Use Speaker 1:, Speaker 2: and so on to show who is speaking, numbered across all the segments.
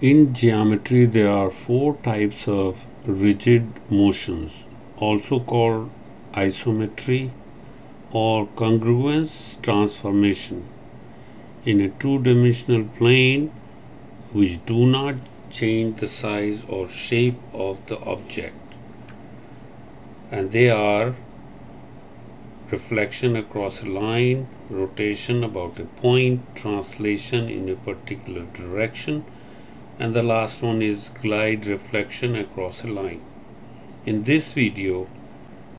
Speaker 1: In geometry, there are four types of rigid motions, also called isometry or congruence transformation, in a two-dimensional plane which do not change the size or shape of the object. And they are reflection across a line, rotation about a point, translation in a particular direction, and the last one is glide reflection across a line. In this video,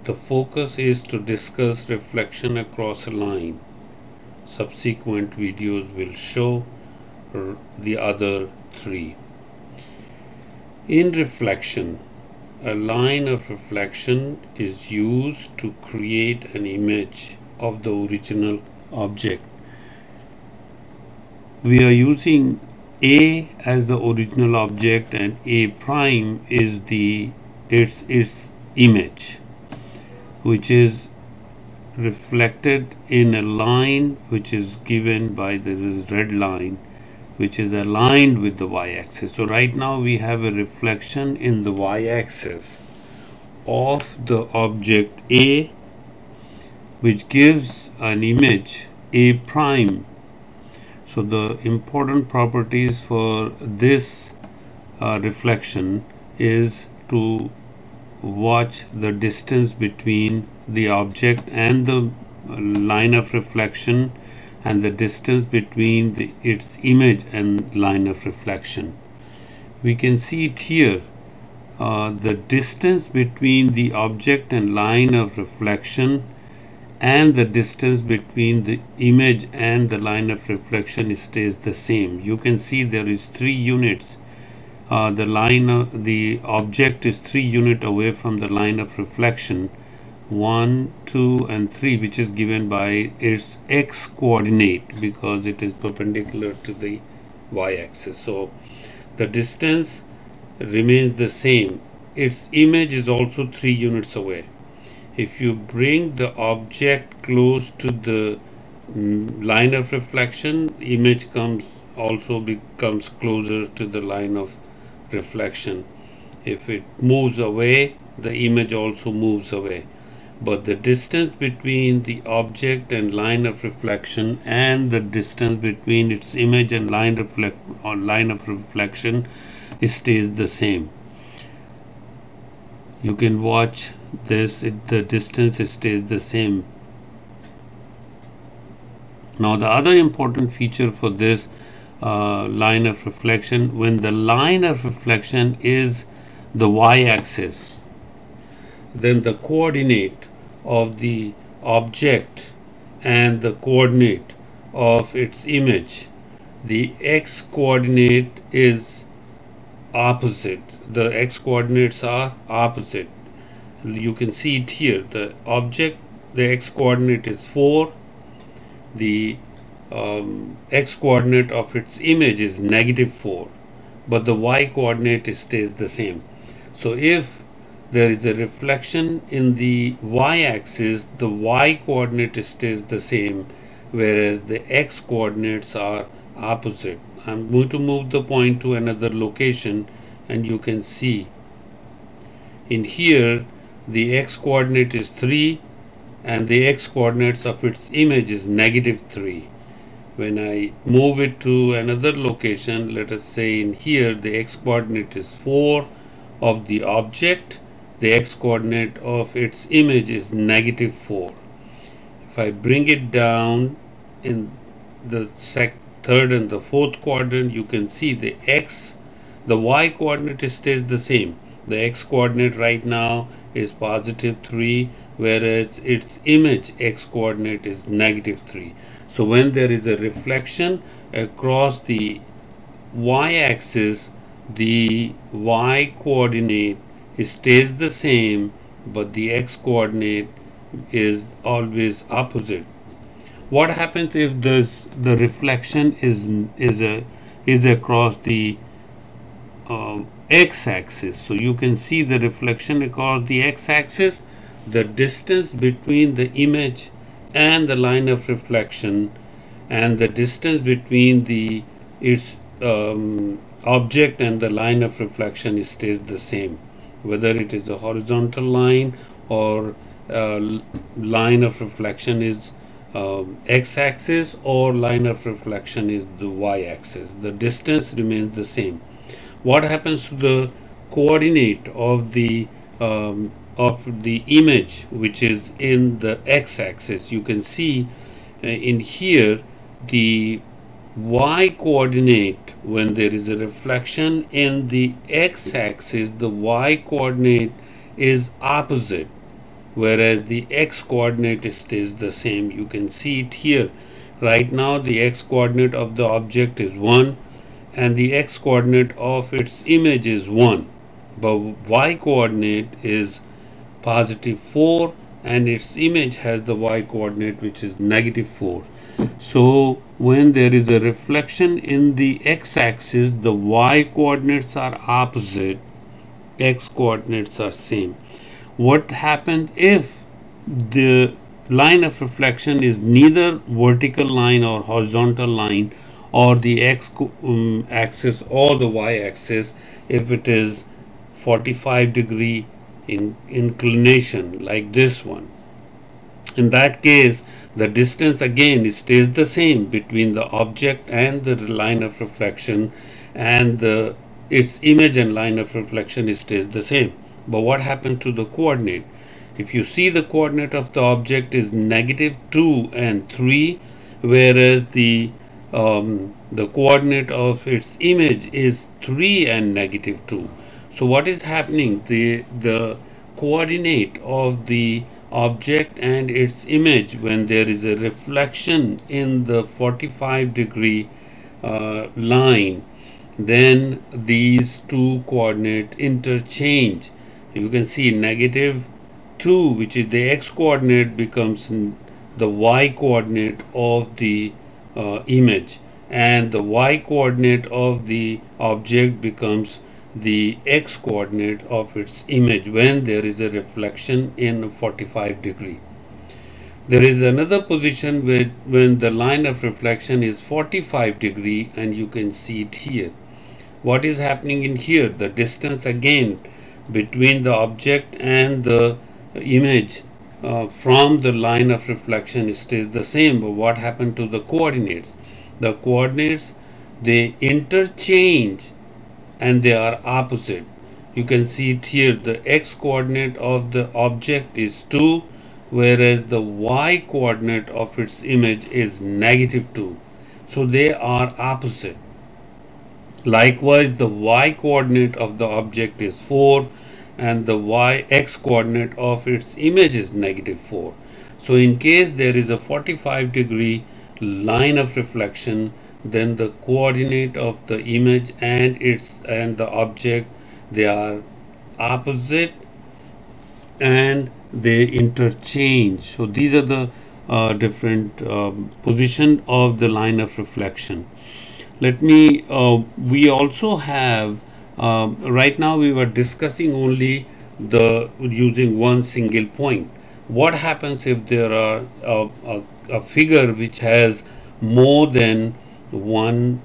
Speaker 1: the focus is to discuss reflection across a line. Subsequent videos will show the other three. In reflection, a line of reflection is used to create an image of the original object. We are using A as the original object and A prime is its image, which is reflected in a line which is given by this red line, which is aligned with the y-axis. So right now we have a reflection in the y-axis of the object A, which gives an image A prime. So the important properties for this reflection is to watch the distance between the object and the line of reflection and the distance between its image and line of reflection. We can see it here. The distance between the object and line of reflection and the distance between the image and the line of reflection stays the same. You can see there is 3 units. The object is 3 units away from the line of reflection, 1, 2 and 3, which is given by its x coordinate because it is perpendicular to the y-axis. So the distance remains the same. Its image is also 3 units away. If you bring the object close to the line of reflection, image also becomes closer to the line of reflection. If it moves away, the image also moves away. But the distance between the object and line of reflection and the distance between its image and line of reflection stays the same. You can watch this, the distance stays the same. Now the other important feature for this line of reflection, when the line of reflection is the y-axis, then the coordinate of the object and the coordinate of its image, the x coordinate is opposite. The x coordinates are opposite. You can see it here. The object, the x coordinate is 4. The x coordinate of its image is -4, but the y coordinate stays the same. So if there is a reflection in the y-axis, the y coordinate stays the same, whereas the x coordinates are opposite. I'm going to move the point to another location and you can see in here the x coordinate is 3 and the x coordinates of its image is -3. When I move it to another location, let us say in here the x coordinate is 4 of the object, the x coordinate of its image is -4. If I bring it down in the third and the fourth quadrant, you can see the y coordinate stays the same. The x coordinate right now is +3, whereas its image x coordinate is -3. So when there is a reflection across the y-axis, the y coordinate stays the same, but the x coordinate is always opposite. What happens if the reflection is across the x-axis? So you can see the reflection across the x-axis, the distance between the image and the line of reflection and the distance between its object and the line of reflection stays the same, whether it is a horizontal line or line of reflection is x-axis or line of reflection is the y-axis. The distance remains the same. What happens to the coordinate of the image which is in the x-axis? You can see in here the y coordinate, when there is a reflection in the x-axis, the y coordinate is opposite, whereas the x coordinate stays the same. You can see it here. Right now the x coordinate of the object is 1 and the x coordinate of its image is 1, but y coordinate is positive 4 and its image has the y coordinate which is negative 4. So when there is a reflection in the x-axis, the y coordinates are opposite, x coordinates are same. What happens if the line of reflection is neither vertical line or horizontal line or the x axis or the y axis? If it is 45-degree inclination like this one, in that case the distance again stays the same between the object and the line of reflection, and its image and line of reflection stays the same. But what happens to the coordinate? If you see, the coordinate of the object is -2 and 3, whereas the coordinate of its image is 3 and -2. So what is happening? The coordinate of the object and its image, when there is a reflection in the 45-degree line, then these two coordinates interchange. You can see -2, which is the x coordinate, becomes the y coordinate of the image, and the y coordinate of the object becomes the x coordinate of its image when there is a reflection in 45-degree. There is another position when the line of reflection is 45-degree, and you can see it here. What is happening in here? The distance again between the object and the image from the line of reflection stays the same. But what happened to the coordinates? The coordinates, they interchange and they are opposite. You can see it here. The x coordinate of the object is 2, whereas the y coordinate of its image is -2. So they are opposite. Likewise, the y coordinate of the object is 4 and the x coordinate of its image is -4. So in case there is a 45-degree line of reflection, then the coordinate of the image and the object, they are opposite and they interchange. So these are the different position of the line of reflection. We also have right now we were discussing only using one single point. What happens if there are a figure which has more than one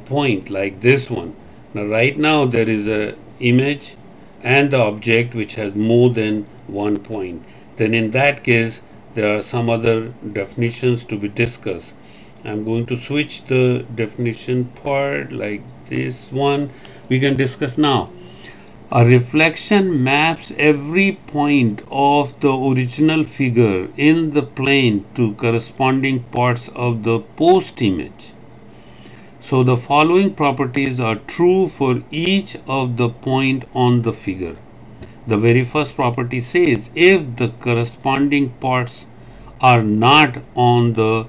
Speaker 1: point, like this one? Now right now there is a image and the object which has more than one point. Then in that case there are some other definitions to be discussed. I'm going to switch the definition part, like this one we can discuss now. A reflection maps every point of the original figure in the plane to corresponding parts of the post image. So the following properties are true for each of the point on the figure. The very first property says, if the corresponding parts are not on the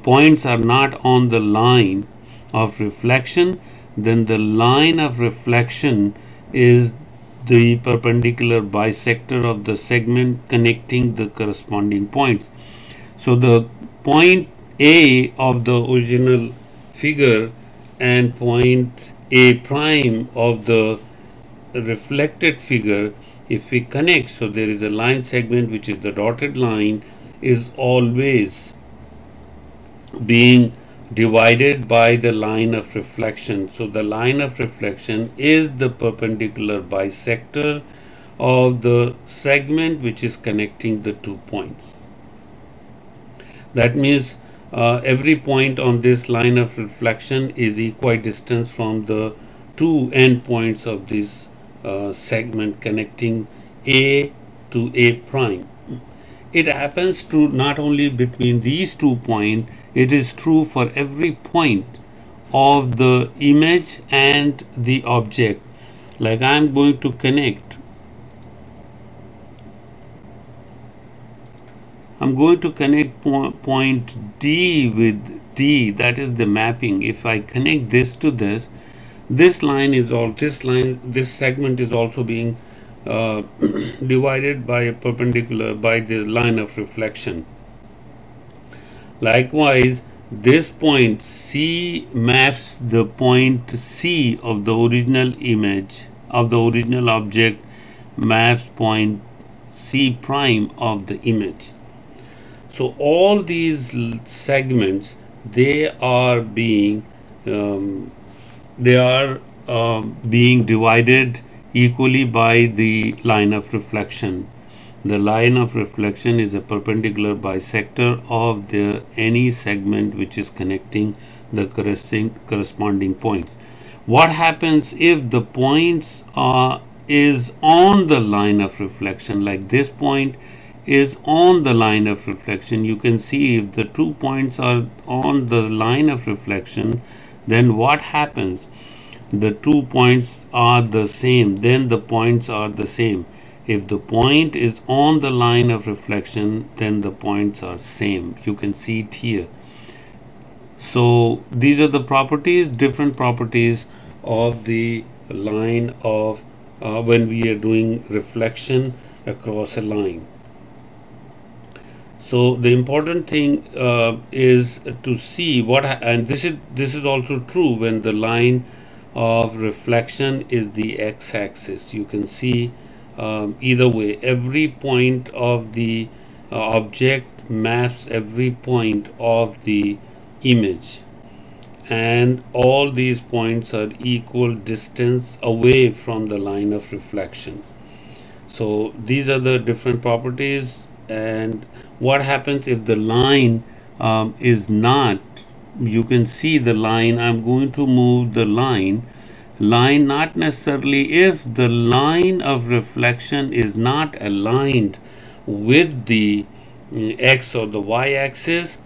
Speaker 1: points are not on the line of reflection, then the line of reflection is the perpendicular bisector of the segment connecting the corresponding points. So the point A of the original figure and point A prime of the reflected figure, if we connect, so there is a line segment which is the dotted line, is always being divided by the line of reflection. So the line of reflection is the perpendicular bisector of the segment which is connecting the 2 points. That means every point on this line of reflection is equidistant from the 2 endpoints of this segment connecting A to A prime. It happens to not only between these 2 points, it is true for every point of the image and the object. Like I'm going to connect point D with D, that is the mapping. If I connect this to this, this segment is also being divided by a perpendicular by the line of reflection. Likewise, this point C maps the point C of the original image of the original object, maps point C prime of the image. So all these segments, they are being divided equally by the line of reflection. The line of reflection is a perpendicular bisector of any segment which is connecting the corresponding points. What happens if the points is on the line of reflection? Like this point is on the line of reflection. You can see if the 2 points are on the line of reflection, then what happens? The 2 points are the same, then the points are the same. If the point is on the line of reflection, then the points are same. You can see it here. So these are the properties, different properties of the line of when we are doing reflection across a line. So the important thing is to see what, and this is also true when the line of reflection is the x-axis. You can see either way, every point of the object maps every point of the image, and all these points are equal distance away from the line of reflection. So these are the different properties. And what happens if the line is not, you can see the line, I'm going to move the line, not necessarily if the line of reflection is not aligned with the x or the y axis,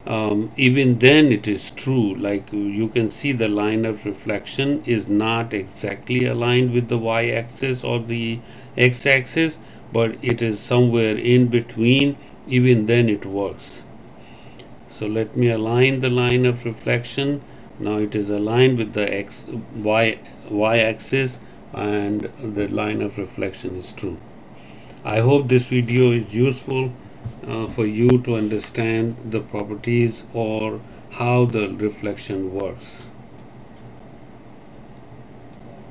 Speaker 1: even then it is true. Like you can see the line of reflection is not exactly aligned with the y axis or the x axis, but it is somewhere in between. Even then it works. So let me align the line of reflection. Now it is aligned with the y axis, and the line of reflection is true. I hope this video is useful for you to understand the properties or how the reflection works.